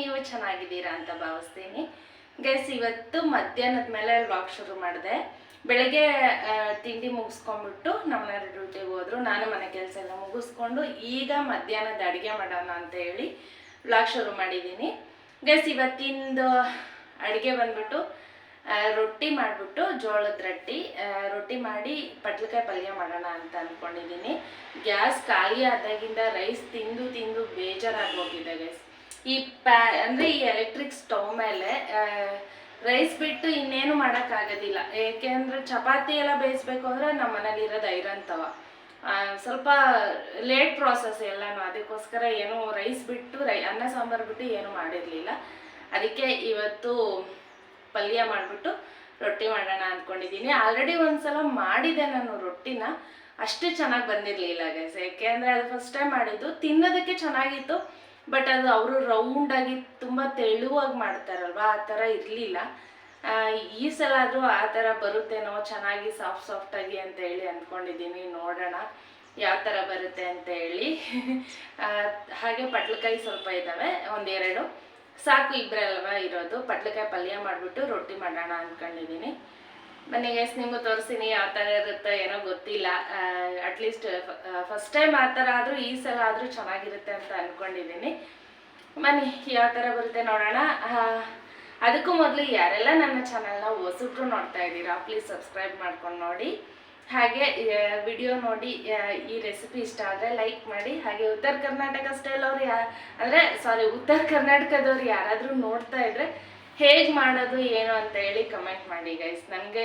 ನೀವು ಚೆನ್ನಾಗಿದ್ದೀರಾ ಅಂತ ಭಾವಿಸ್ತೀನಿ ಗೈಸ್. ಇವತ್ತು ಮಧ್ಯಾಹ್ನದ ಮೇಲೆ ವ್ಲಾಗ್ ಶುರು ಮಾಡಿದೆ. ಬೆಳಗ್ಗೆ ತಿಂಡಿ ಮುಗಿಸ್ಕೊಂಡ್ಬಿಟ್ಟು ನಮ್ಮನೆ ಡ್ಯೂಟಿಗೆ ಹೋದ್ರು. ನಾನು ಮನೆ ಕೆಲಸ ಎಲ್ಲ ಮುಗಿಸ್ಕೊಂಡು ಈಗ ಮಧ್ಯಾಹ್ನದ ಅಡುಗೆ ಮಾಡೋಣ ಅಂತ ಹೇಳಿ ವ್ಲಾಗ್ ಶುರು ಮಾಡಿದ್ದೀನಿ ಗೈಸ್. ಇವತ್ತಿಂದು ಅಡುಗೆ ಬಂದ್ಬಿಟ್ಟು ರೊಟ್ಟಿ ಮಾಡಿಬಿಟ್ಟು ಜೋಳದ ರೊಟ್ಟಿ ಮಾಡಿ ಪಟ್ಲಕಾಯಿ ಪಲ್ಯ ಮಾಡೋಣ ಅಂತ ಅಂದ್ಕೊಂಡಿದ್ದೀನಿ. ಗ್ಯಾಸ್ ಖಾಲಿ ಆದಾಗಿಂದ ರೈಸ್ ತಿಂದು ತಿಂದು ಬೇಜಾರಾಗಿ ಹೋಗಿದೆ ಗೈಸ್. ಈ ಅಂದರೆ ಈ ಎಲೆಕ್ಟ್ರಿಕ್ ಸ್ಟವ್ ಮೇಲೆ ರೈಸ್ ಬಿಟ್ಟು ಇನ್ನೇನು ಮಾಡೋಕ್ಕಾಗೋದಿಲ್ಲ. ಏಕೆಂದರೆ ಚಪಾತಿ ಎಲ್ಲ ಬೇಯಿಸ್ಬೇಕು ಅಂದರೆ ನಮ್ಮ ಮನೇಲಿ ಇರೋದು ಐರನ್ ತವ, ಸ್ವಲ್ಪ ಲೇಟ್ ಪ್ರಾಸೆಸ್ ಎಲ್ಲನೂ. ಅದಕ್ಕೋಸ್ಕರ ಏನು ರೈಸ್ ಬಿಟ್ಟು ಅನ್ನ ಸಾಂಬಾರು ಬಿಟ್ಟು ಏನು ಮಾಡಿರಲಿಲ್ಲ. ಅದಕ್ಕೆ ಇವತ್ತು ಪಲ್ಯ ಮಾಡಿಬಿಟ್ಟು ರೊಟ್ಟಿ ಮಾಡೋಣ ಅಂದ್ಕೊಂಡಿದ್ದೀನಿ. ಆಲ್ರೆಡಿ ಒಂದ್ಸಲ ಮಾಡಿದೆ ನಾನು ರೊಟ್ಟಿನ, ಅಷ್ಟು ಚೆನ್ನಾಗಿ ಬಂದಿರಲಿಲ್ಲ ಗೈಸ್. ಯಾಕೆಂದರೆ ಅದು ಫಸ್ಟ್ ಟೈಮ್ ಮಾಡಿದ್ದು. ತಿನ್ನೋದಕ್ಕೆ ಚೆನ್ನಾಗಿತ್ತು, ಬಟ್ ಅದು ಅವರು ರೌಂಡಾಗಿ ತುಂಬ ತೆಳುವಾಗಿ ಮಾಡ್ತಾರಲ್ವ, ಆ ಥರ ಇರಲಿಲ್ಲ. ಈ ಸಲ ಆದರೂ ಆ ಥರ ಬರುತ್ತೇನೋ ಚೆನ್ನಾಗಿ ಸಾಫ್ಟಾಗಿ ಅಂತ ಹೇಳಿ ಅಂದ್ಕೊಂಡಿದ್ದೀನಿ. ನೋಡೋಣ ಯಾವ ಥರ ಬರುತ್ತೆ ಅಂತ ಹೇಳಿ. ಹಾಗೆ ಪಟ್ಲಕಾಯಿ ಸ್ವಲ್ಪ ಇದ್ದಾವೆ, ಒಂದೆರಡು ಸಾಕು, ಇಬ್ಬರಲ್ವ ಇರೋದು. ಪಟ್ಲಕಾಯಿ ಪಲ್ಯ ಮಾಡಿಬಿಟ್ಟು ರೊಟ್ಟಿ ಮಾಡೋಣ ಅಂದ್ಕೊಂಡಿದ್ದೀನಿ. ಬನ್ನಿ ಗೈಸ್, ನಿಮಗೂ ತೋರಿಸ್ತೀನಿ ಯಾವ ಥರ ಇರುತ್ತೋ ಏನೋ ಗೊತ್ತಿಲ್ಲ. ಅಟ್ಲೀಸ್ಟ್ ಫಸ್ಟ್ ಟೈಮ್ ಆ ಥರ ಆದರೂ ಈ ಸಲ ಆದರೂ ಚೆನ್ನಾಗಿರುತ್ತೆ ಅಂತ ಅಂದ್ಕೊಂಡಿದ್ದೀನಿ. ಬನ್ನಿ ಯಾವ ಥರ ಬರುತ್ತೆ ನೋಡೋಣ. ಅದಕ್ಕೂ ಮೊದಲು ಯಾರೆಲ್ಲ ನನ್ನ ಚಾನಲ್ನ ಹೊಸಬ್ರು ನೋಡ್ತಾ ಇದ್ದೀರಾ ಪ್ಲೀಸ್ ಸಬ್ಸ್ಕ್ರೈಬ್ ಮಾಡ್ಕೊಂಡು ನೋಡಿ. ಹಾಗೆ ವಿಡಿಯೋ ನೋಡಿ ಈ ರೆಸಿಪಿ ಇಷ್ಟ ಆದರೆ ಲೈಕ್ ಮಾಡಿ. ಹಾಗೆ ಉತ್ತರ ಕರ್ನಾಟಕ ಸ್ಟೈಲ್ ಅವ್ರು ಉತ್ತರ ಕರ್ನಾಟಕದವ್ರು ಯಾರಾದರೂ ನೋಡ್ತಾ ಇದ್ರೆ ಹೇಗೆ ಮಾಡೋದು ಏನು ಅಂತ ಹೇಳಿ ಕಮೆಂಟ್ ಮಾಡಿ ಗೈಸ್. ನನಗೆ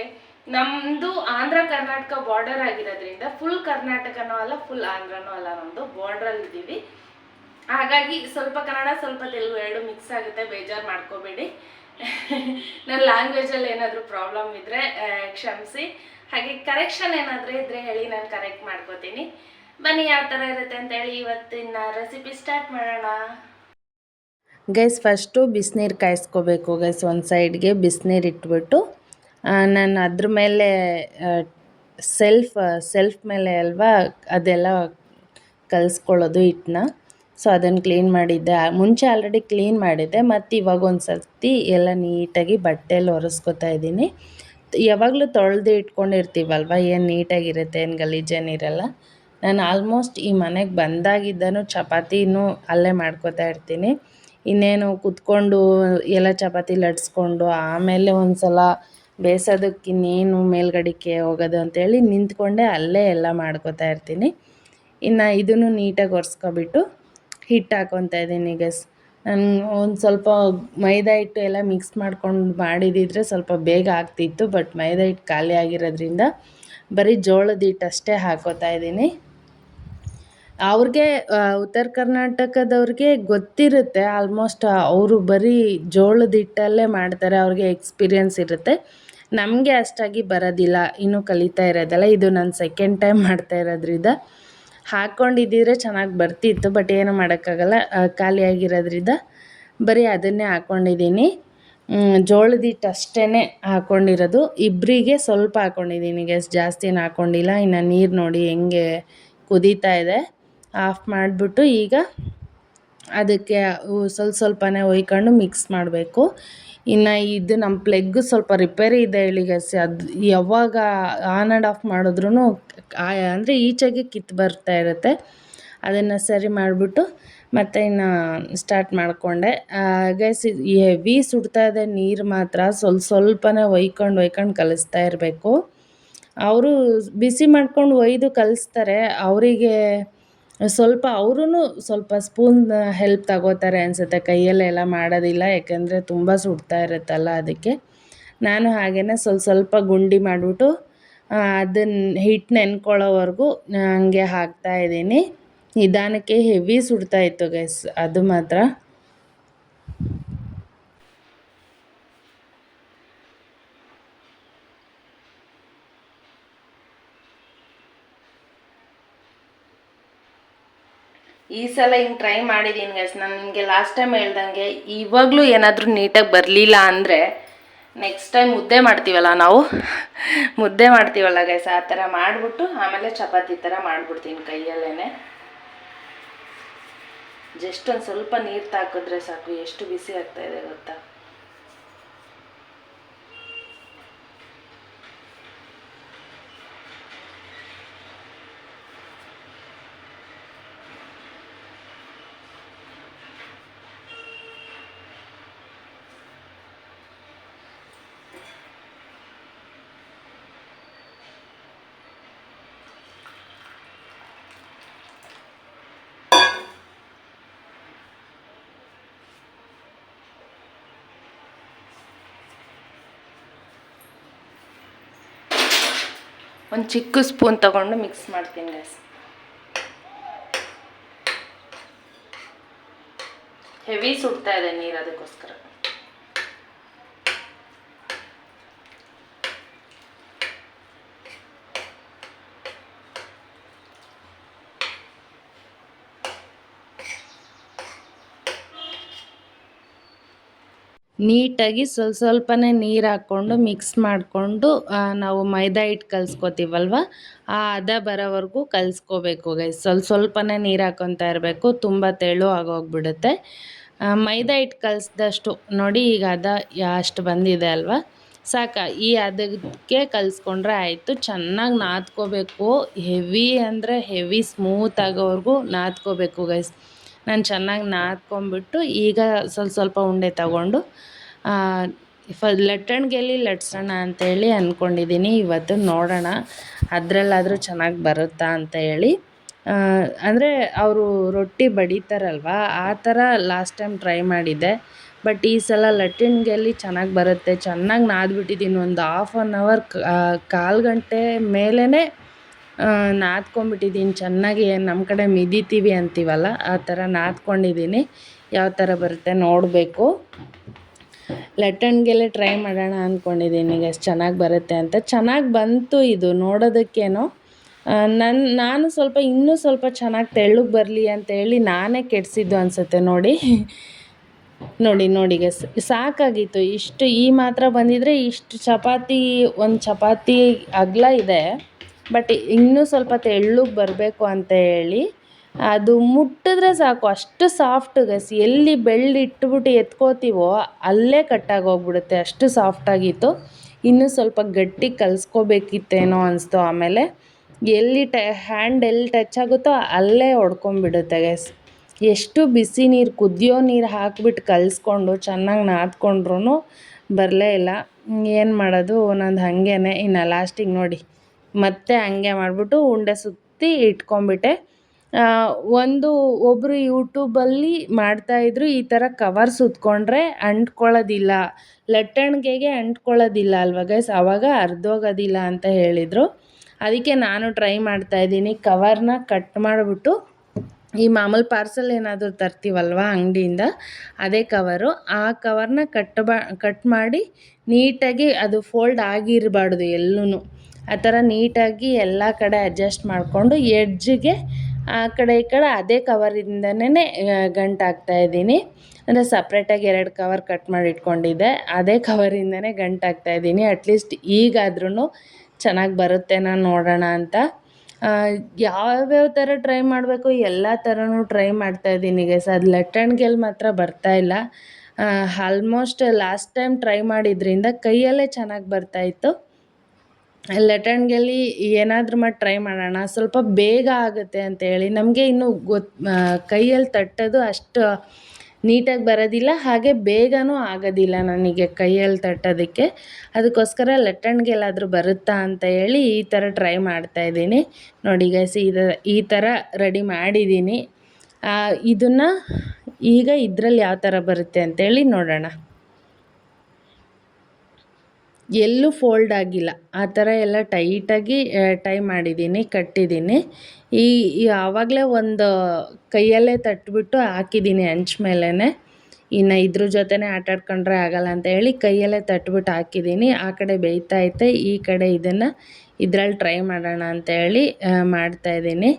ನಮ್ಮದು ಆಂಧ್ರ ಕರ್ನಾಟಕ ಬಾರ್ಡರ್ ಆಗಿರೋದ್ರಿಂದ ಫುಲ್ ಕರ್ನಾಟಕನೂ ಅಲ್ಲ ಫುಲ್ ಆಂಧ್ರನೂ ಅಲ್ಲ, ನಮ್ಮದು ಬಾರ್ಡ್ರಲ್ಲಿ ಇದ್ದೀವಿ. ಹಾಗಾಗಿ ಸ್ವಲ್ಪ ಕನ್ನಡ ಸ್ವಲ್ಪ ತೆಲುಗು ಎರಡು ಮಿಕ್ಸ್ ಆಗುತ್ತೆ, ಬೇಜಾರು ಮಾಡ್ಕೋಬೇಡಿ. ನನ್ನ ಲ್ಯಾಂಗ್ವೇಜಲ್ಲಿ ಏನಾದರೂ ಪ್ರಾಬ್ಲಮ್ ಇದ್ದರೆ ಕ್ಷಮಿಸಿ. ಹಾಗೆ ಕರೆಕ್ಷನ್ ಏನಾದರೂ ಇದ್ದರೆ ಹೇಳಿ, ನಾನು ಕರೆಕ್ಟ್ ಮಾಡ್ಕೋತೀನಿ. ಬನ್ನಿ ಯಾವ ಥರ ಇರುತ್ತೆ ಅಂತ ಹೇಳಿ ಇವತ್ತಿನ ರೆಸಿಪಿ ಸ್ಟಾರ್ಟ್ ಮಾಡೋಣ ಗೈಸ್. ಫಸ್ಟು ಬಿಸಿನೀರು ಕಾಯಿಸ್ಕೋಬೇಕು ಗೈಸ್. ಒಂದು ಸೈಡ್ಗೆ ಬಿಸಿನೀರು ಇಟ್ಬಿಟ್ಟು ನಾನು ಅದ್ರ ಮೇಲೆ ಸೆಲ್ಫ್ ಮೇಲೆ ಅಲ್ವಾ ಅದೆಲ್ಲ ಕಲಿಸ್ಕೊಳ್ಳೋದು ಹಿಟ್ಟನ್ನ. ಸೊ ಅದನ್ನು ಕ್ಲೀನ್ ಮಾಡಿದ್ದೆ, ಮುಂಚೆ ಆಲ್ರೆಡಿ ಕ್ಲೀನ್ ಮಾಡಿದ್ದೆ. ಮತ್ತು ಇವಾಗ ಒಂದು ಸರ್ತಿ ಎಲ್ಲ ನೀಟಾಗಿ ಬಟ್ಟೆಯಲ್ಲಿ ಒರೆಸ್ಕೊತಾ ಇದ್ದೀನಿ. ಯಾವಾಗಲೂ ತೊಳೆದು ಇಟ್ಕೊಂಡಿರ್ತೀವಲ್ವ, ಏನು ನೀಟಾಗಿರುತ್ತೆ, ಏನು ಗಲೀಜೇನಿರಲ್ಲ. ನಾನು ಆಲ್ಮೋಸ್ಟ್ ಈ ಮನೆಗೆ ಬಂದಾಗಿದ್ದನು ಚಪಾತಿನೂ ಅಲ್ಲೇ ಮಾಡ್ಕೋತಾ ಇರ್ತೀನಿ. ಇನ್ನೇನು ಕುತ್ಕೊಂಡು ಎಲ್ಲ ಚಪಾತಿ ಲಟ್ಸ್ಕೊಂಡು ಆಮೇಲೆ ಒಂದು ಸಲ ಬೇಯಿಸೋದಕ್ಕೆ ಇನ್ನೇನು ಮೇಲ್ಗಡೆಗೆ ಹೋಗೋದು ಅಂತೇಳಿ ನಿಂತ್ಕೊಂಡೆ ಅಲ್ಲೇ ಎಲ್ಲ ಮಾಡ್ಕೋತಾ ಇರ್ತೀನಿ. ಇನ್ನು ಇದನ್ನು ನೀಟಾಗಿ ಒರೆಸ್ಕೊಬಿಟ್ಟು ಹಿಟ್ಟು ಹಾಕ್ಕೊತಾ ಇದ್ದೀನಿ ಗೈಸ್. ನಾನು ಒಂದು ಸ್ವಲ್ಪ ಮೈದಾ ಹಿಟ್ಟು ಎಲ್ಲ ಮಿಕ್ಸ್ ಮಾಡ್ಕೊಂಡು ಮಾಡಿದಿದ್ರೆ ಸ್ವಲ್ಪ ಬೇಗ ಆಗ್ತಿತ್ತು. ಬಟ್ ಮೈದಾ ಹಿಟ್ಟು ಖಾಲಿ ಆಗಿರೋದ್ರಿಂದ ಬರೀ ಜೋಳದ ಹಿಟ್ಟು ಅಷ್ಟೇ ಹಾಕೋತಾ ಇದ್ದೀನಿ. ಅವ್ರಿಗೆ ಉತ್ತರ ಕರ್ನಾಟಕದವ್ರಿಗೆ ಗೊತ್ತಿರುತ್ತೆ ಆಲ್ಮೋಸ್ಟ್, ಅವರು ಬರೀ ಜೋಳದ ಹಿಟ್ಟಲ್ಲೇ ಮಾಡ್ತಾರೆ, ಅವ್ರಿಗೆ ಎಕ್ಸ್ಪೀರಿಯನ್ಸ್ ಇರುತ್ತೆ. ನಮಗೆ ಅಷ್ಟಾಗಿ ಬರೋದಿಲ್ಲ, ಇನ್ನೂ ಕಲಿತಾ ಇರೋದಲ್ಲ. ಇದು ನಾನು ಸೆಕೆಂಡ್ ಟೈಮ್ ಮಾಡ್ತಾ ಇರೋದ್ರಿಂದ ಹಾಕ್ಕೊಂಡಿದ್ದಿದ್ರೆ ಚೆನ್ನಾಗಿ ಬರ್ತಿತ್ತು. ಬಟ್ ಏನು ಮಾಡೋಕ್ಕಾಗಲ್ಲ, ಖಾಲಿಯಾಗಿರೋದ್ರಿಂದ ಬರೀ ಅದನ್ನೇ ಹಾಕ್ಕೊಂಡಿದ್ದೀನಿ. ಜೋಳದ ಹಿಟ್ಟು ಅಷ್ಟೇ ಹಾಕ್ಕೊಂಡಿರೋದು, ಇಬ್ಬರಿಗೆ ಸ್ವಲ್ಪ ಹಾಕ್ಕೊಂಡಿದ್ದೀನಿ ಗ್ಯಾಸ್, ಜಾಸ್ತಿನ ಹಾಕ್ಕೊಂಡಿಲ್ಲ. ಇನ್ನು ನೀರು ನೋಡಿ ಹೆಂಗೆ ಕುದೀತಾ ಇದೆ. ಆಫ್ ಮಾಡಿಬಿಟ್ಟು ಈಗ ಅದಕ್ಕೆ ಸ್ವಲ್ಪನೇ ಒಯ್ಕೊಂಡು ಮಿಕ್ಸ್ ಮಾಡಬೇಕು. ಇನ್ನು ಇದು ನಮ್ಮ ಪ್ಲಗ್ಗು ಸ್ವಲ್ಪ ರಿಪೇರಿ ಇದೆ ಹೇಳಿ ಗೈಸ್. ಅದು ಯಾವಾಗ ಆನ್ ಆ್ಯಂಡ್ ಆಫ್ ಮಾಡಿದ್ರೂ ಅಂದರೆ ಈಚೆಗೆ ಕಿತ್ತು ಬರ್ತಾ ಇರುತ್ತೆ. ಅದನ್ನು ಸರಿ ಮಾಡಿಬಿಟ್ಟು ಮತ್ತು ಇನ್ನು ಸ್ಟಾರ್ಟ್ ಮಾಡಿಕೊಂಡೆ ಗೈಸ್. ಹೆವಿ ಸುಡ್ತಾ ಇದೆ ನೀರು ಮಾತ್ರ. ಸ್ವಲ್ಪನೇ ಒಯ್ಕೊಂಡು ಕಲಿಸ್ತಾ ಇರಬೇಕು. ಅವರು ಬಿಸಿ ಮಾಡ್ಕೊಂಡು ಒಯ್ದು ಕಲಿಸ್ತಾರೆ. ಅವರಿಗೆ ಸ್ವಲ್ಪ ಸ್ಪೂನ್ ಹೆಲ್ಪ್ ತಗೋತಾರೆ ಅನಿಸುತ್ತೆ, ಕೈಯಲ್ಲೆಲ್ಲ ಮಾಡೋದಿಲ್ಲ. ಯಾಕೆಂದರೆ ತುಂಬ ಸುಡ್ತಾ ಇರುತ್ತಲ್ಲ, ಅದಕ್ಕೆ ನಾನು ಹಾಗೆಯೇ ಸ್ವಲ್ಪ ಗುಂಡಿ ಮಾಡಿಬಿಟ್ಟು ಅದನ್ನು ಹಿಟ್ಟು ನೆನ್ಕೊಳ್ಳೋವರೆಗೂ ಹಂಗೆ ಹಾಕ್ತಾಯಿದ್ದೀನಿ. ನಿಧಾನಕ್ಕೆ. ಹೆವಿ ಸುಡ್ತಾಯಿತ್ತು ಗೈಸ್ ಅದು ಮಾತ್ರ. ಈ ಸಲ ಹಿಂಗೆ ಟ್ರೈ ಮಾಡಿದ್ದೀನಿ ಗೈಸ್. ನಾನು ನಿಮಗೆ ಲಾಸ್ಟ್ ಟೈಮ್ ಹೇಳ್ದಂಗೆ ಇವಾಗಲೂ ಏನಾದರೂ ನೀಟಾಗಿ ಬರಲಿಲ್ಲ ಅಂದರೆ ನೆಕ್ಸ್ಟ್ ಟೈಮ್ ಮುದ್ದೆ ಮಾಡ್ತೀವಲ್ಲ ಗೈಸ್, ಆ ಥರ ಮಾಡಿಬಿಟ್ಟು ಆಮೇಲೆ ಚಪಾತಿ ಥರ ಮಾಡಿಬಿಡ್ತೀನಿ ಕೈಯಲ್ಲೇ. ಜಸ್ಟ್ ಒಂದು ಸ್ವಲ್ಪ ನೀರು ತಾಕಿದ್ರೆ ಸಾಕು, ಎಷ್ಟು ಬಿಸಿ ಆಗ್ತಾ ಇದೆ ಗೊತ್ತಾ. ಒಂದು ಚಿಕ್ಕ ಸ್ಪೂನ್ ತಗೊಂಡು ಮಿಕ್ಸ್ ಮಾಡ್ತೀನಿ ಗೈಸ್. ಹೆವಿ ಸುಡ್ತಾ ಇದೆ ನೀರು, ಅದಕ್ಕೋಸ್ಕರ. ನೀಟಾಗಿ ಸ್ವಲ್ಪನೇ ನೀರು ಹಾಕ್ಕೊಂಡು ಮಿಕ್ಸ್ ಮಾಡಿಕೊಂಡು ನಾವು ಮೈದಾ ಹಿಟ್ಟು ಕಲಿಸ್ಕೋತೀವಲ್ವ, ಆ ಹದ ಬರೋವರೆಗೂ ಕಲಿಸ್ಕೋಬೇಕು ಗೈಸ್. ಸ್ವಲ್ಪನೇ ನೀರು ಹಾಕ್ಕೊತಾ ಇರಬೇಕು, ತುಂಬ ತೆಳು ಆಗೋಗ್ಬಿಡುತ್ತೆ. ಮೈದಾ ಹಿಟ್ಟು ಕಲಿಸ್ದಷ್ಟು ನೋಡಿ, ಈಗ ಅಷ್ಟು ಬಂದಿದೆ ಅಲ್ವಾ, ಸಾಕು. ಈ ಅದಕ್ಕೆ ಕಲಿಸ್ಕೊಂಡ್ರೆ ಆಯಿತು. ಚೆನ್ನಾಗಿ ನಾದ್ಕೋಬೇಕು, ಹೆವಿ ಅಂದರೆ ಹೆವಿ ಸ್ಮೂತ್ ಆಗೋವರೆಗೂ ನಾದ್ಕೋಬೇಕು ಗೈಸ್. ನಾನು ಚೆನ್ನಾಗಿ ನಾದ್ಕೊಂಬಿಟ್ಟು ಈಗ ಸ್ವಲ್ಪ ಉಂಡೆ ತಗೊಂಡು ಲಟ್ಟಣಿಗೆಯಲ್ಲಿ ಲಟ್ಸೋಣ ಅಂತೇಳಿ ಅಂದ್ಕೊಂಡಿದ್ದೀನಿ. ಇವತ್ತು ನೋಡೋಣ ಅದರಲ್ಲಾದರೂ ಚೆನ್ನಾಗಿ ಬರುತ್ತಾ ಅಂತ ಹೇಳಿ. ಅಂದರೆ ಅವರು ರೊಟ್ಟಿ ಬಡಿತಾರಲ್ವ, ಆ ಥರ ಲಾಸ್ಟ್ ಟೈಮ್ ಟ್ರೈ ಮಾಡಿದ್ದೆ. ಬಟ್ ಈ ಸಲ ಲಟ್ಟಣಿಗೆಯಲ್ಲಿ ಚೆನ್ನಾಗಿ ಬರುತ್ತೆ. ಚೆನ್ನಾಗಿ ನಾದ್ಬಿಟ್ಟಿದ್ದೀನಿ. ಒಂದು 1/2 ಅವರ್, 1/4 ಗಂಟೆ ಮೇಲೇ ನಾದ್ಕೊಂಬಿಟ್ಟಿದ್ದೀನಿ ಚೆನ್ನಾಗಿ. ನಮ್ಮ ಕಡೆ ಮಿದಿತೀವಿ ಅಂತೀವಲ್ಲ, ಆ ಥರ ನಾದ್ಕೊಂಡಿದ್ದೀನಿ. ಯಾವ ಥರ ಬರುತ್ತೆ ನೋಡಬೇಕು. ಲಟ್ಟಣಿಗೆಲ್ಲೇ ಟ್ರೈ ಮಾಡೋಣ ಅಂದ್ಕೊಂಡಿದ್ದೀನಿ ಎಷ್ಟು ಚೆನ್ನಾಗಿ ಬರುತ್ತೆ ಅಂತ. ಚೆನ್ನಾಗಿ ಬಂತು ಇದು ನೋಡೋದಕ್ಕೇನೋ. ನಾನು ಇನ್ನೂ ಸ್ವಲ್ಪ ಚೆನ್ನಾಗಿ ತೆಳ್ಳಗೆ ಬರಲಿ ಅಂತೇಳಿ ನಾನೇ ಕೆಡಿಸಿದ್ದು ಅನಿಸುತ್ತೆ ನೋಡಿ. ನೋಡಿ ಸಾಕಾಗಿತ್ತು ಇಷ್ಟು. ಈ ಮಾತ್ರ ಬಂದಿದ್ರೆ ಇಷ್ಟು ಒಂದು ಚಪಾತಿ ಅಗಲ ಇದೆ. ಬಟ್ ಇನ್ನೂ ಸ್ವಲ್ಪ ತೆಳ್ಳಗೆ ಬರಬೇಕು ಅಂತ ಹೇಳಿ ಅದು ಮುಟ್ಟಿದ್ರೆ ಸಾಕು, ಅಷ್ಟು ಸಾಫ್ಟ್ ಗೈಸ್. ಎಲ್ಲಿ ಬೆಳ್ಳಿ ಇಟ್ಬಿಟ್ಟು ಎತ್ಕೋತೀವೋ ಅಲ್ಲೇ ಕಟ್ಟಾಗೋಗ್ಬಿಡುತ್ತೆ, ಅಷ್ಟು ಸಾಫ್ಟಾಗಿತ್ತು. ಇನ್ನೂ ಸ್ವಲ್ಪ ಗಟ್ಟಿ ಕಲಿಸ್ಕೋಬೇಕಿತ್ತೇನೋ ಅನಿಸ್ತು. ಆಮೇಲೆ ಎಲ್ಲಿ ಹ್ಯಾಂಡ್ ಎಲ್ಲಿ ಟಚ್ ಆಗುತ್ತೋ ಅಲ್ಲೇ ಹೊಡ್ಕೊಂಬಿಡುತ್ತೆ ಗೈಸ್. ಎಷ್ಟು ಬಿಸಿ ನೀರು, ಕುದಿಯೋ ನೀರು ಹಾಕಿಬಿಟ್ಟು ಕಲಿಸ್ಕೊಂಡು ಚೆನ್ನಾಗಿ ನಾದ್ಕೊಂಡ್ರೂ ಬರಲೇ ಇಲ್ಲ. ಏನು ಮಾಡೋದು, ಒಂದೊಂದು ಹಾಗೇನೆ. ಇನ್ನು ಲಾಸ್ಟಿಗೆ ನೋಡಿ ಮತ್ತೆ ಹಂಗೆ ಮಾಡಿಬಿಟ್ಟು ಉಂಡೆ ಸುತ್ತಿ ಇಟ್ಕೊಂಡ್ಬಿಟ್ಟೆ. ಒಬ್ಬರು ಯೂಟ್ಯೂಬಲ್ಲಿ ಮಾಡ್ತಾಯಿದ್ರು, ಈ ಥರ ಕವರ್ ಸುತ್ಕೊಂಡ್ರೆ ಅಂಟ್ಕೊಳ್ಳೋದಿಲ್ಲ, ಲಟ್ಟಣಿಗೆಗೆ ಅಂಟ್ಕೊಳ್ಳೋದಿಲ್ಲ ಅಲ್ವ ಗೈಸ್, ಆವಾಗ ಅರ್ಧೋಗೋದಿಲ್ಲ ಅಂತ ಹೇಳಿದರು. ಅದಕ್ಕೆ ನಾನು ಟ್ರೈ ಮಾಡ್ತಾಯಿದ್ದೀನಿ. ಕವರ್ನ ಕಟ್ ಮಾಡಿಬಿಟ್ಟು, ಈ ಮಾಮೂಲು ಪಾರ್ಸಲ್ ಏನಾದರೂ ತರ್ತೀವಲ್ವ ಅಂಗಡಿಯಿಂದ, ಅದೇ ಕವರು, ಆ ಕವರ್ನ ಕಟ್ ಮಾಡಿ ನೀಟಾಗಿ, ಅದು ಫೋಲ್ಡ್ ಆಗಿರಬಾರ್ದು ಎಲ್ಲೂ, ಆ ಥರ ನೀಟಾಗಿ ಎಲ್ಲ ಕಡೆ ಅಡ್ಜಸ್ಟ್ ಮಾಡಿಕೊಂಡು ಎಡ್ಜಿಗೆ ಆ ಕಡೆ ಈ ಕಡೆ ಅದೇ ಕವರಿಂದನೇ ಗಂಟು ಹಾಕ್ತಾಯಿದ್ದೀನಿ. ಅಂದರೆ ಸಪ್ರೇಟಾಗಿ 2 ಕವರ್ ಕಟ್ ಮಾಡಿ ಇಟ್ಕೊಂಡಿದ್ದೆ, ಅದೇ ಕವರಿಂದನೇ ಗಂಟು ಹಾಕ್ತಾಯಿದ್ದೀನಿ. ಅಟ್ಲೀಸ್ಟ್ ಈಗಾದ್ರೂ ಚೆನ್ನಾಗಿ ಬರುತ್ತೇನೋ ನೋಡೋಣ ಅಂತ. ಯಾವ್ಯಾವ ಥರ ಟ್ರೈ ಮಾಡಬೇಕು ಎಲ್ಲ ಥರನೂ ಟ್ರೈ ಮಾಡ್ತಾಯಿದ್ದೀನಿ ಗೈಸ್. ಅದು ಲಟ್ಟಣಿಗೆಲ್ಲಿ ಮಾತ್ರ ಬರ್ತಾಯಿಲ್ಲ. ಆಲ್ಮೋಸ್ಟ್ ಲಾಸ್ಟ್ ಟೈಮ್ ಟ್ರೈ ಮಾಡಿದ್ರಿಂದ ಕೈಯಲ್ಲೇ ಚೆನ್ನಾಗಿ ಬರ್ತಾಯಿತ್ತು. ಲಟ್ಟಣಿಗೆಲ್ಲಿ ಏನಾದರೂ ಮಾಡಿ ಟ್ರೈ ಮಾಡೋಣ, ಸ್ವಲ್ಪ ಬೇಗ ಆಗುತ್ತೆ ಅಂತೇಳಿ. ನಮಗೆ ಇನ್ನೂ ಕೈಯಲ್ಲಿ ತಟ್ಟೋದು ಅಷ್ಟು ನೀಟಾಗಿ ಬರೋದಿಲ್ಲ, ಹಾಗೆ ಬೇಗನೂ ಆಗೋದಿಲ್ಲ ನನಗೆ ಕೈಯಲ್ಲಿ ತಟ್ಟೋದಕ್ಕೆ. ಅದಕ್ಕೋಸ್ಕರ ಲಟ್ಟಣಿಗೆಲ್ಲಾದರೂ ಬರುತ್ತಾ ಅಂತ ಹೇಳಿ ಈ ಥರ ಟ್ರೈ ಮಾಡ್ತಾಯಿದ್ದೀನಿ. ನೋಡಿ ಗೈಸ್, ಈ ಥರ ರೆಡಿ ಮಾಡಿದ್ದೀನಿ. ಇದನ್ನು ಈಗ ಇದರಲ್ಲಿ ಯಾವ ಥರ ಬರುತ್ತೆ ಅಂತೇಳಿ ನೋಡೋಣ. ಎಲ್ಲೂ ಫೋಲ್ಡ್ ಆಗಿಲ್ಲ, ಆ ಥರ ಎಲ್ಲ ಟೈಟಾಗಿ ಟೈ ಮಾಡಿದ್ದೀನಿ, ಕಟ್ಟಿದ್ದೀನಿ. ಆವಾಗಲೇ ಒಂದು ಕೈಯಲ್ಲೇ ತಟ್ಬಿಟ್ಟು ಹಾಕಿದ್ದೀನಿ ಅಂಚು ಮೇಲೇ. ಇನ್ನು ಇದ್ರ ಜೊತೆನೇ ಆಟಾಡ್ಕೊಂಡ್ರೆ ಆಗಲ್ಲ ಅಂತ ಹೇಳಿ ಕೈಯಲ್ಲೇ ತಟ್ಬಿಟ್ಟು ಹಾಕಿದ್ದೀನಿ. ಆ ಕಡೆ ಬೇಯ್ತೈತೆ, ಈ ಕಡೆ ಇದನ್ನು ಇದ್ರಲ್ಲಿ ಟ್ರೈ ಮಾಡೋಣ ಅಂತ ಹೇಳಿ ಮಾಡ್ತಾಯಿದ್ದೀನಿ.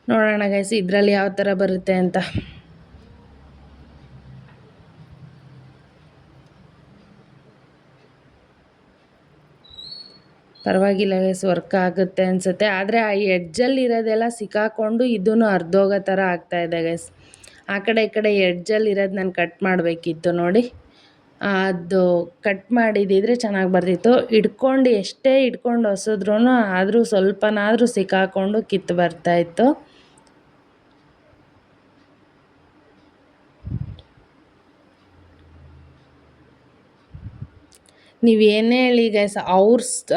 ನೋಡೋಣ ಗೈಸ್ ಇದರಲ್ಲಿ ಯಾವ ಥರ ಬರುತ್ತೆ ಅಂತ. ಪರವಾಗಿಲ್ಲ ಗೈಸ್, ವರ್ಕ್ ಆಗುತ್ತೆ ಅನಿಸುತ್ತೆ. ಆದರೆ ಆ ಎಡ್ಜಲ್ಲಿ ಇರೋದೆಲ್ಲ ಸಿಕ್ಕಾಕೊಂಡು ಇದೂ ಅರ್ಧೋಗೋ ಥರ ಆಗ್ತಾಯಿದೆ ಗೈಸ್. ಆ ಕಡೆ ಈ ಕಡೆ ಎಡ್ಜಲ್ಲಿ ಇರೋದು ನಾನು ಕಟ್ ಮಾಡಬೇಕಿತ್ತು ನೋಡಿ. ಅದು ಕಟ್ ಮಾಡಿದಿದ್ರೆ ಚೆನ್ನಾಗಿ ಬರ್ತಿತ್ತು. ಎಷ್ಟೇ ಹಿಡ್ಕೊಂಡು ಹೊಸಿದ್ರೂ ಆದರೂ ಸ್ವಲ್ಪನಾದರೂ ಸಿಕ್ಕಾಕೊಂಡು ಕಿತ್ತು ಬರ್ತಾಯಿತ್ತು. ನೀವೇನೇ ಹೇಳಿ ಗೈಸ್,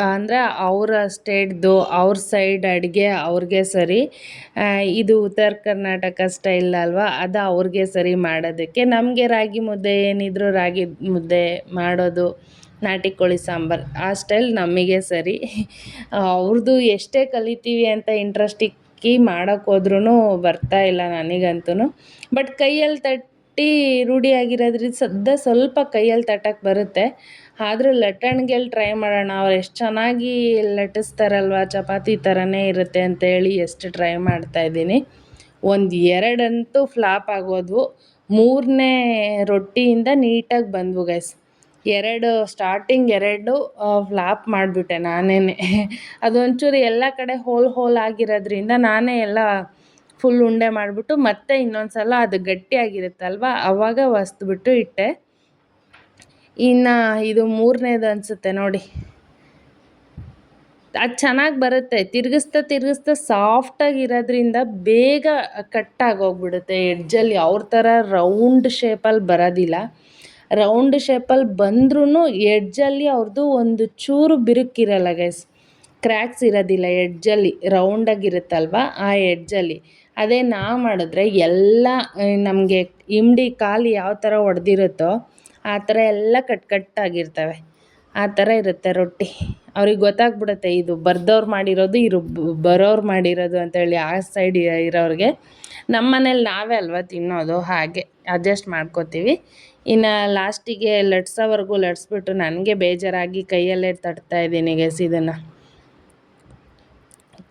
ಅಂದರೆ ಅವರ ಸ್ಟೇಟ್ದು ಅವ್ರ ಸೈಡ್ ಅಡುಗೆ ಅವ್ರಿಗೆ ಸರಿ. ಇದು ಉತ್ತರ ಕರ್ನಾಟಕ ಸ್ಟೈಲ್ ಅಲ್ವಾ, ಅದು ಅವ್ರಿಗೆ ಸರಿ ಮಾಡೋದಕ್ಕೆ. ನಮಗೆ ರಾಗಿ ಮುದ್ದೆ ಏನಿದ್ರು ರಾಗಿ ಮುದ್ದೆ ಮಾಡೋದು, ನಾಟಿ ಕೋಳಿ ಸಾಂಬಾರು ಆ ಸ್ಟೈಲ್ ನಮಗೆ ಸರಿ. ಅವ್ರದ್ದು ಎಷ್ಟೇ ಕಲಿತೀವಿ ಅಂತ ಇಂಟ್ರೆಸ್ಟ್ ಇಕ್ಕಿ ಮಾಡೋಕ್ಕೆ ಹೋದ್ರೂ ಬರ್ತಾ ಇಲ್ಲ ನನಗಂತೂ. ಬಟ್ ಕೈಯಲ್ಲಿ ತಟ್ಟಿ ರೂಢಿಯಾಗಿರೋದ್ರಿಂದ ಸ್ವಲ್ಪ ಕೈಯಲ್ಲಿ ತಟ್ಟಕ್ಕೆ ಬರುತ್ತೆ. ಆದರೂ ಲಟ್ಟಣಿಗೆಲ್ಲಿ ಟ್ರೈ ಮಾಡೋಣ, ಅವ್ರು ಎಷ್ಟು ಚೆನ್ನಾಗಿ ಲಟ್ಟಿಸ್ತಾರಲ್ವ, ಚಪಾತಿ ಥರನೇ ಇರುತ್ತೆ ಅಂತೇಳಿ ಎಷ್ಟು ಟ್ರೈ ಮಾಡ್ತಾಯಿದ್ದೀನಿ. ಒಂದು ಎರಡಂತೂ ಫ್ಲಾಪ್ ಆಗೋದು, ಮೂರನೇ ರೊಟ್ಟಿಯಿಂದ ನೀಟಾಗಿ ಬಂದವು ಗೈಸ್. ಸ್ಟಾರ್ಟಿಂಗ್ ಎರಡು ಫ್ಲಾಪ್ ಮಾಡಿಬಿಟ್ಟೆ ನಾನೇ. ಅದೊಂಚೂರು ಎಲ್ಲ ಕಡೆ ಹೋಲ್ ಆಗಿರೋದ್ರಿಂದ ನಾನೇ ಎಲ್ಲ ಫುಲ್ ಉಂಡೆ ಮಾಡಿಬಿಟ್ಟು ಮತ್ತೆ ಇನ್ನೊಂದು ಸಲ ಅದು ಗಟ್ಟಿಯಾಗಿರುತ್ತಲ್ವ ಆವಾಗ ಹೊಸ್ದುಬಿಟ್ಟು ಇಟ್ಟೆ. ಇನ್ನು ಇದು ಮೂರನೇದು ಅನಿಸುತ್ತೆ ನೋಡಿ. ಅದು ಚೆನ್ನಾಗಿ ಬರುತ್ತೆ, ತಿರುಗಿಸ್ತಾ ಸಾಫ್ಟಾಗಿರೋದ್ರಿಂದ ಬೇಗ ಕಟ್ಟಾಗೋಗ್ಬಿಡುತ್ತೆ ಎಡ್ಜಲ್ಲಿ. ಅವ್ರ ಥರ ರೌಂಡ್ ಶೇಪಲ್ಲಿ ಬರೋದಿಲ್ಲ. ರೌಂಡ್ ಶೇಪಲ್ಲಿ ಬಂದ್ರೂ ಎಡ್ಜಲ್ಲಿ ಅವ್ರದ್ದು ಒಂದು ಚೂರು ಬಿರುಕಿರಲ್ಲ ಗೈಸ್, ಕ್ರ್ಯಾಕ್ಸ್ ಇರೋದಿಲ್ಲ ಎಡ್ಜಲ್ಲಿ. ರೌಂಡಾಗಿರುತ್ತಲ್ವ ಆ ಎಡ್ಜಲ್ಲಿ. ಅದೇ ನಾವು ಮಾಡಿದ್ರೆ ಎಲ್ಲ ನಮಗೆ ಇಂಡಿ ಕಾಲು ಯಾವ ಥರ ಹೊಡೆದಿರುತ್ತೋ ಆ ಥರ ಎಲ್ಲ ಕಟ್ಟಾಗಿರ್ತವೆ. ಆ ಥರ ಇರುತ್ತೆ ರೊಟ್ಟಿ. ಅವ್ರಿಗೆ ಗೊತ್ತಾಗ್ಬಿಡುತ್ತೆ ಇದು ಬರ್ದವ್ರು ಮಾಡಿರೋದು, ಬರೋರು ಮಾಡಿರೋದು ಅಂತೇಳಿ ಆ ಸೈಡ್ ಇರೋರಿಗೆ. ನಮ್ಮ ಮನೇಲಿ ನಾವೇ ಅಲ್ವ ತಿನ್ನೋದು, ಹಾಗೆ ಅಡ್ಜಸ್ಟ್ ಮಾಡ್ಕೋತೀವಿ. ಇನ್ನು ಲಾಸ್ಟಿಗೆ ಲಟ್ಸೋವರೆಗೂ ಲಟ್ಸ್ಬಿಟ್ಟು ನನಗೆ ಬೇಜಾರಾಗಿ ಕೈಯಲ್ಲೇ ತಟ್ತಾಯಿದ್ದೀನಿ ಗೈಸ್. ಇದನ್ನು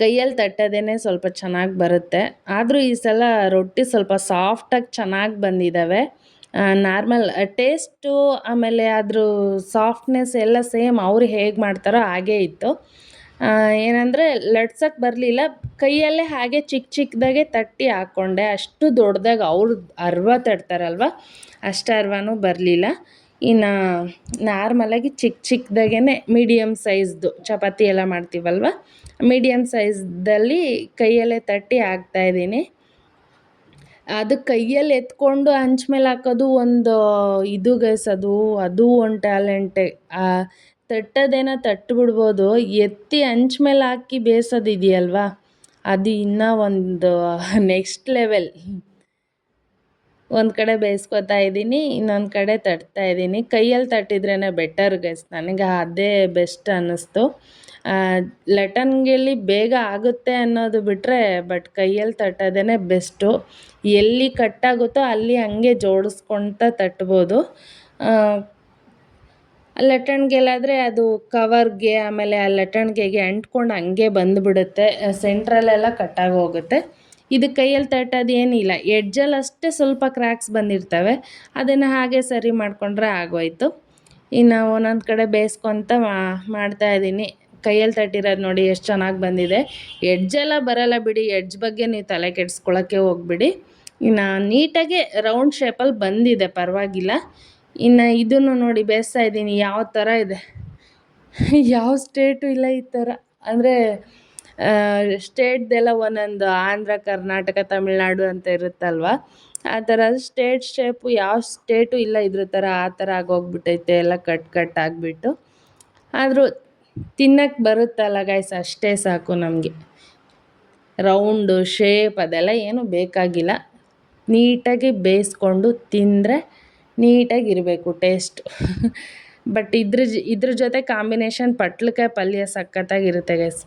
ಕೈಯಲ್ಲಿ ತಟ್ಟೋದೇ ಸ್ವಲ್ಪ ಚೆನ್ನಾಗಿ ಬರುತ್ತೆ. ಆದರೂ ಈ ಸಲ ರೊಟ್ಟಿ ಸ್ವಲ್ಪ ಸಾಫ್ಟಾಗಿ ಚೆನ್ನಾಗಿ ಬಂದಿದ್ದಾವೆ. ನಾರ್ಮಲ್ ಟೇಸ್ಟು ಆಮೇಲೆ ಅದ್ರ ಸಾಫ್ಟ್ನೆಸ್ ಎಲ್ಲ ಸೇಮ್ ಅವ್ರು ಹೇಗೆ ಮಾಡ್ತಾರೋ ಹಾಗೇ ಇತ್ತು. ಏನಂದರೆ ಲಟ್ಸೋಕ್ಕೆ ಬರಲಿಲ್ಲ, ಕೈಯಲ್ಲೇ ಹಾಗೆ ಚಿಕ್ಕದಾಗೆ ತಟ್ಟಿ ಹಾಕ್ಕೊಂಡೆ. ಅಷ್ಟು ದೊಡ್ಡದಾಗಿ ಅವ್ರು ಅರ್ವ ತಟ್ತಾರಲ್ವ ಅಷ್ಟು ಅರ್ವನೂ ಬರಲಿಲ್ಲ. ಇನ್ನು ನಾರ್ಮಲಾಗಿ ಚಿಕ್ಕದಾಗೇ ಮೀಡಿಯಮ್ ಸೈಜ್ದು ಚಪಾತಿ ಎಲ್ಲ ಮಾಡ್ತೀವಲ್ವ, ಮೀಡಿಯಮ್ ಸೈಜ್ದಲ್ಲಿ ಕೈಯಲ್ಲೇ ತಟ್ಟಿ ಹಾಕ್ತಾಯಿದ್ದೀನಿ. ಅದು ಕೈಯಲ್ಲಿ ಎತ್ಕೊಂಡು ಹಂಚ್ ಮೇಲೆ ಹಾಕೋದು ಒಂದು ಇದು ಗೈಸ್, ಅದು ಒಂದು ಟ್ಯಾಲೆಂಟೇ. ತಟ್ಟೋದೇನೋ ತಟ್ಟಿಬಿಡ್ಬೋದು, ಎತ್ತಿ ಹಂಚ್ ಮೇಲೆ ಹಾಕಿ ಬೇಯಿಸೋದು ಇದೆಯಲ್ವಾ, ಅದು ಇನ್ನೂ ಒಂದು ನೆಕ್ಸ್ಟ್ ಲೆವೆಲ್. ಒಂದು ಕಡೆ ಬೇಯಿಸ್ಕೊತಾ ಇದ್ದೀನಿ, ಇನ್ನೊಂದು ಕಡೆ ತಟ್ತಾ ಇದ್ದೀನಿ. ಕೈಯಲ್ಲಿ ತಟ್ಟಿದ್ರೇ ಬೆಟರ್ ಗೈಸ್, ನನಗೆ ಅದೇ ಬೆಸ್ಟ್ ಅನ್ನಿಸ್ತು. ಲಟನ್ಗೆಲ್ಲಿ ಬೇಗ ಆಗುತ್ತೆ ಅನ್ನೋದು ಬಿಟ್ಟರೆ, ಬಟ್ ಕೈಯಲ್ಲಿ ತಟ್ಟೋದೇ ಬೆಸ್ಟು. ಎಲ್ಲಿ ಕಟ್ಟಾಗುತ್ತೋ ಅಲ್ಲಿ ಹಂಗೆ ಜೋಡಿಸ್ಕೊಳ್ತಾ ತಟ್ಬೋದು. ಲಟ್ಟಣಿಗೆಲ್ಲಾದರೆ ಅದು ಕವರ್ಗೆ ಆಮೇಲೆ ಆ ಲಟ್ಟಣಿಗೆಗೆ ಅಂಟ್ಕೊಂಡು ಹಂಗೆ ಬಂದುಬಿಡುತ್ತೆ, ಸೆಂಟ್ರಲ್ಲೆಲ್ಲ ಕಟ್ಟಾಗಿ ಹೋಗುತ್ತೆ. ಇದು ಕೈಯಲ್ಲಿ ತಟ್ಟೋದು ಏನಿಲ್ಲ, ಎಡ್ಜಲ್ಲಿ ಅಷ್ಟೇ ಸ್ವಲ್ಪ ಕ್ರ್ಯಾಕ್ಸ್ ಬಂದಿರ್ತವೆ, ಅದನ್ನು ಹಾಗೆ ಸರಿ ಮಾಡಿಕೊಂಡ್ರೆ ಆಗೋಯ್ತು. ಇನ್ನು ಒಂದೊಂದು ಕಡೆ ಬೇಯಿಸ್ಕೊತ ಮಾಡ್ತಾಯಿದ್ದೀನಿ. ಕೈಯಲ್ಲಿ ತಟ್ಟಿರೋದು ನೋಡಿ ಎಷ್ಟು ಚೆನ್ನಾಗಿ ಬಂದಿದೆ. ಎಡ್ಜೆಲ್ಲ ಬರೋಲ್ಲ ಬಿಡಿ, ಎಡ್ಜ್ ಬಗ್ಗೆ ನೀವು ತಲೆ ಕೆಡಿಸ್ಕೊಳ್ಳೋಕ್ಕೆ ಹೋಗ್ಬಿಡಿ. ಇನ್ನು ನೀಟಾಗಿ ರೌಂಡ್ ಶೇಪಲ್ಲಿ ಬಂದಿದೆ, ಪರವಾಗಿಲ್ಲ. ಇನ್ನು ಇದನ್ನು ನೋಡಿ ಬೇಯಿಸ್ತಾ ಇದ್ದೀನಿ, ಯಾವ ಥರ ಇದೆ. ಯಾವ ಸ್ಟೇಟು ಇಲ್ಲ ಈ ಥರ. ಅಂದರೆ ಸ್ಟೇಟ್ದೆಲ್ಲ ಒಂದೊಂದು ಆಂಧ್ರ, ಕರ್ನಾಟಕ, ತಮಿಳ್ನಾಡು ಅಂತ ಇರುತ್ತಲ್ವ, ಆ ಥರ ಸ್ಟೇಟ್ ಶೇಪು ಯಾವ ಸ್ಟೇಟು ಇಲ್ಲ ಇದ್ರ ಥರ. ಆ ಥರ ಆಗೋಗ್ಬಿಟ್ಟೈತೆ ಎಲ್ಲ ಕಟ್ ಆಗಿಬಿಟ್ಟು. ಆದರೂ ತಿನ್ನಕ್ಕೆ ಬರುತ್ತಲ್ಲ ಗೈಸ್, ಅಷ್ಟೇ ಸಾಕು ನಮಗೆ. ರೌಂಡು ಶೇಪ್ ಅದೆಲ್ಲ ಏನೂ ಬೇಕಾಗಿಲ್ಲ, ನೀಟಾಗಿ ಬೇಯಿಸ್ಕೊಂಡು ತಿಂದರೆ ನೀಟಾಗಿರಬೇಕು ಟೇಸ್ಟ್. ಬಟ್ ಇದ್ರ ಜೊತೆ ಕಾಂಬಿನೇಷನ್ ಪಟ್ಲಕಾಯಿ ಪಲ್ಯ ಸಖತ್ತಾಗಿರುತ್ತೆ ಗೈಸ್.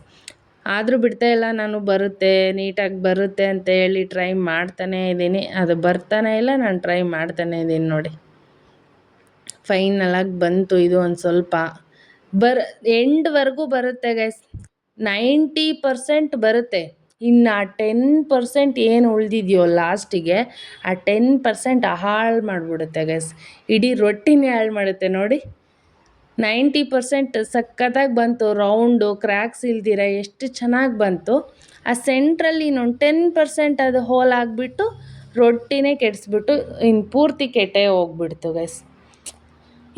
ಆದರೂ ಬಿಡ್ತಾಯಿಲ್ಲ ನಾನು, ಬರುತ್ತೆ ನೀಟಾಗಿ ಬರುತ್ತೆ ಅಂತ ಹೇಳಿ ಟ್ರೈ ಮಾಡ್ತಾನೇ ಇದ್ದೀನಿ. ಅದು ಬರ್ತಾನೆ ಇಲ್ಲ, ನಾನು ಟ್ರೈ ಮಾಡ್ತಾನೇ ಇದ್ದೀನಿ ನೋಡಿ. ಫೈನಲಾಗಿ ಬಂತು ಇದು ಒಂದು ಸ್ವಲ್ಪ. ಎಂಡ್ವರೆಗೂ ಬರುತ್ತೆ ಗೈಸ್, 90% ಬರುತ್ತೆ. ಇನ್ನು ಆ 10% ಏನು ಉಳಿದಿದೆಯೋ ಲಾಸ್ಟಿಗೆ, ಆ 10% ಹಾಳು ಮಾಡಿಬಿಡುತ್ತೆ ಗೈಸ್, ಇಡೀ ರೊಟ್ಟಿನೇ ಹಾಳು ಮಾಡುತ್ತೆ ನೋಡಿ. 90% ಸಖತ್ತಾಗಿ ಬಂತು, ರೌಂಡು ಕ್ರ್ಯಾಕ್ಸ್ ಇಲ್ದಿರ ಎಷ್ಟು ಚೆನ್ನಾಗಿ ಬಂತು. ಆ ಸೆಂಟ್ರಲ್ಲಿ ಇನ್ನೊಂದು 10% ಅದು ಹೋಲ್ ಆಗಿಬಿಟ್ಟು ರೊಟ್ಟಿನೇ ಕೆಡಿಸ್ಬಿಟ್ಟು ಇನ್ನು ಪೂರ್ತಿ ಕೆಟ್ಟೇ ಹೋಗ್ಬಿಡ್ತು ಗೈಸ್.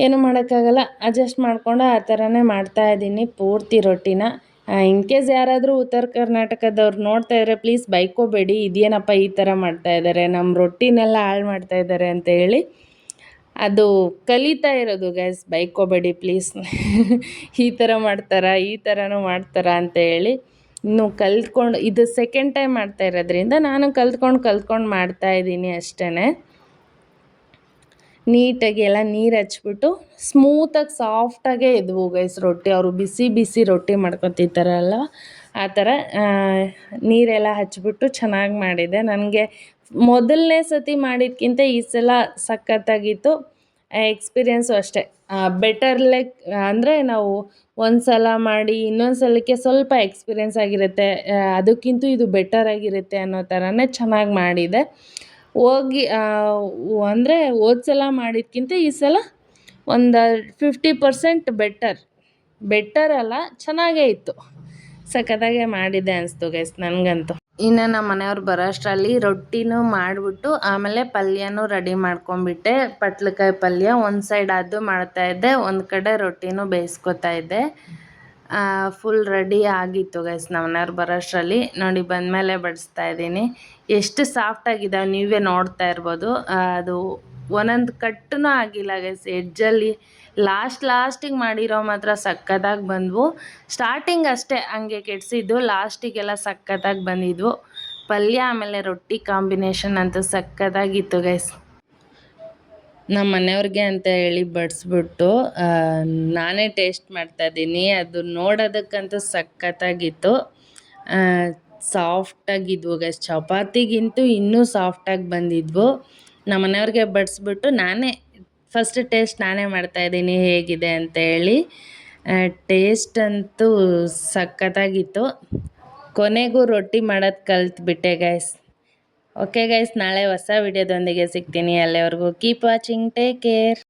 ಏನು ಮಾಡೋಕ್ಕಾಗಲ್ಲ, ಅಡ್ಜಸ್ಟ್ ಮಾಡಿಕೊಂಡು ಆ ಥರನೇ ಮಾಡ್ತಾಯಿದ್ದೀನಿ ಪೂರ್ತಿ ರೊಟ್ಟಿನ. ಇನ್ ಕೇಸ್ ಯಾರಾದರೂ ಉತ್ತರ ಕರ್ನಾಟಕದವ್ರು ನೋಡ್ತಾ ಇದ್ದಾರೆ ಪ್ಲೀಸ್ ಬೈಕೋಬೇಡಿ, ಇದೇನಪ್ಪ ಈ ಥರ ಮಾಡ್ತಾಯಿದ್ದಾರೆ, ನಮ್ಮ ರೊಟ್ಟಿನೆಲ್ಲ ಹಾಳು ಮಾಡ್ತಾಯಿದ್ದಾರೆ ಅಂತ ಹೇಳಿ. ಅದು ಕಲಿತಾ ಇರೋದು ಗೈಸ್, ಬೈಕೋಬೇಡಿ ಪ್ಲೀಸ್. ಈ ಥರ ಮಾಡ್ತಾರಾ, ಈ ಥರನೂ ಮಾಡ್ತಾರಾ ಅಂತ ಹೇಳಿ ಇನ್ನು ಕಲ್ತ್ಕೊಂಡು, ಇದು ಸೆಕೆಂಡ್ ಟೈಮ್ ಮಾಡ್ತಾ ಇರೋದ್ರಿಂದ ನಾನು ಕಲ್ತ್ಕೊಂಡು ಮಾಡ್ತಾಯಿದ್ದೀನಿ ಅಷ್ಟೇ. ನೀಟಾಗಿ ಎಲ್ಲ ನೀರು ಹಚ್ಬಿಟ್ಟು ಸ್ಮೂತಾಗಿ ಸಾಫ್ಟಾಗೇ ಇದ್ವು ಗೈಸ್ ರೊಟ್ಟಿ. ಅವರು ಬಿಸಿ ಬಿಸಿ ರೊಟ್ಟಿ ಮಾಡ್ಕೊತಿರ್ತಾರಲ್ಲ ಆ ಥರ ನೀರೆಲ್ಲ ಹಚ್ಬಿಟ್ಟು ಚೆನ್ನಾಗಿ ಮಾಡಿದೆ. ನನಗೆ ಮೊದಲನೇ ಸತಿ ಮಾಡಿದ್ಕಿಂತ ಈ ಸಲ ಸಖತ್ತಾಗಿತ್ತು. ಎಕ್ಸ್ಪೀರಿಯೆನ್ಸು ಅಷ್ಟೇ ಬೆಟರ್ ಲೈಕ್ ಅಂದರೆ ನಾವು ಒಂದು ಸಲ ಮಾಡಿ ಇನ್ನೊಂದು ಸಲಕ್ಕೆ ಸ್ವಲ್ಪ ಎಕ್ಸ್ಪೀರಿಯೆನ್ಸ್ ಆಗಿರುತ್ತೆ, ಅದಕ್ಕಿಂತ ಇದು ಬೆಟರ್ ಆಗಿರುತ್ತೆ ಅನ್ನೋ ಥರನೇ ಚೆನ್ನಾಗಿ ಮಾಡಿದೆ. ಅಂದರೆ ಹೋದ ಸಲ ಮಾಡಿದ್ಕಿಂತ ಈ ಸಲ ಒಂದು 50% ಬೆಟರ್ ಅಲ್ಲ, ಚೆನ್ನಾಗೇ ಇತ್ತು. ಸಖತ್ತಾಗೆ ಮಾಡಿದೆ ಅನಿಸ್ತು ಗೈಸ್ ನನಗಂತೂ. ಇನ್ನು ನಮ್ಮ ಮನೆಯವ್ರು ಬರೋ ಅಷ್ಟರಲ್ಲಿ ರೊಟ್ಟಿನೂ ಮಾಡಿಬಿಟ್ಟು ಆಮೇಲೆ ಪಲ್ಯನೂ ರೆಡಿ ಮಾಡ್ಕೊಂಬಿಟ್ಟೆ. ಪಟ್ಲಕಾಯಿ ಪಲ್ಯ ಒಂದು ಸೈಡ್ ಅದು ಮಾಡ್ತಾಯಿದ್ದೆ, ಒಂದು ಕಡೆ ರೊಟ್ಟಿನೂ ಬೇಯಿಸ್ಕೊತಾ ಇದ್ದೆ. ಫುಲ್ ರೆಡಿ ಆಗಿತ್ತು ಗೈಸ್ ನಮ್ಮ ಮನೆಯವ್ರು ಬರೋ ಅಷ್ಟರಲ್ಲಿ. ನೋಡಿ ಬಂದಮೇಲೆ ಬಡಿಸ್ತಾ ಇದ್ದೀನಿ. ಎಷ್ಟು ಸಾಫ್ಟಾಗಿದ್ದಾವೆ ನೀವೇ ನೋಡ್ತಾ ಇರ್ಬೋದು. ಅದು ಒಂದೊಂದು ಕಟ್ಟೂ ಆಗಿಲ್ಲ ಗೈಸ್. ಎಡ್ಜಲ್ಲಿ ಲಾಸ್ಟಿಗೆ ಮಾಡಿರೋ ಮಾತ್ರ ಸಖತ್ತಾಗಿ ಬಂದವು. ಸ್ಟಾರ್ಟಿಂಗ್ ಅಷ್ಟೇ ಹಂಗೆ ಕೆಡಿಸಿದ್ದು, ಲಾಸ್ಟಿಗೆಲ್ಲ ಸಖತ್ತಾಗಿ ಬಂದಿದ್ವು. ಪಲ್ಯ ಆಮೇಲೆ ರೊಟ್ಟಿ ಕಾಂಬಿನೇಷನ್ ಅಂತೂ ಸಖತ್ತಾಗಿತ್ತು ಗೈಸ್. ನಮ್ಮ ಮನೆಯವ್ರಿಗೆ ಅಂತ ಹೇಳಿ ಬಡಿಸ್ಬಿಟ್ಟು ನಾನೇ ಟೇಸ್ಟ್ ಮಾಡ್ತಾಯಿದ್ದೀನಿ. ಅದು ನೋಡೋದಕ್ಕಂತೂ ಸಖತ್ತಾಗಿತ್ತು. ಸಾಫ್ಟಾಗಿದ್ವು ಗೈಸ್, ಚಪಾತಿಗಿಂತೂ ಇನ್ನೂ ಸಾಫ್ಟಾಗಿ ಬಂದಿದ್ವು. ನಮ್ಮ ಮನೆಯವ್ರಿಗೆ ಬಡಿಸ್ಬಿಟ್ಟು ಫಸ್ಟ್ ಟೇಸ್ಟ್ ನಾನೇ ಮಾಡ್ತಾಯಿದ್ದೀನಿ ಹೇಗಿದೆ ಅಂತ ಹೇಳಿ. ಟೇಸ್ಟ್ ಅಂತೂ ಸಖತ್ತಾಗಿತ್ತು. ಕೊನೆಗೂ ರೊಟ್ಟಿ ಮಾಡೋದು ಕಲ್ತ್ಬಿಟ್ಟೆ ಗೈಸ್. ಓಕೆ ಗೈಸ್, ನಾಳೆ ಹೊಸ ವಿಡಿಯೋದೊಂದಿಗೆ ಸಿಗ್ತೀನಿ. ಅಲ್ಲಿವರೆಗೂ ಕೀಪ್ ವಾಚಿಂಗ್, ಟೇಕ್ ಕೇರ್.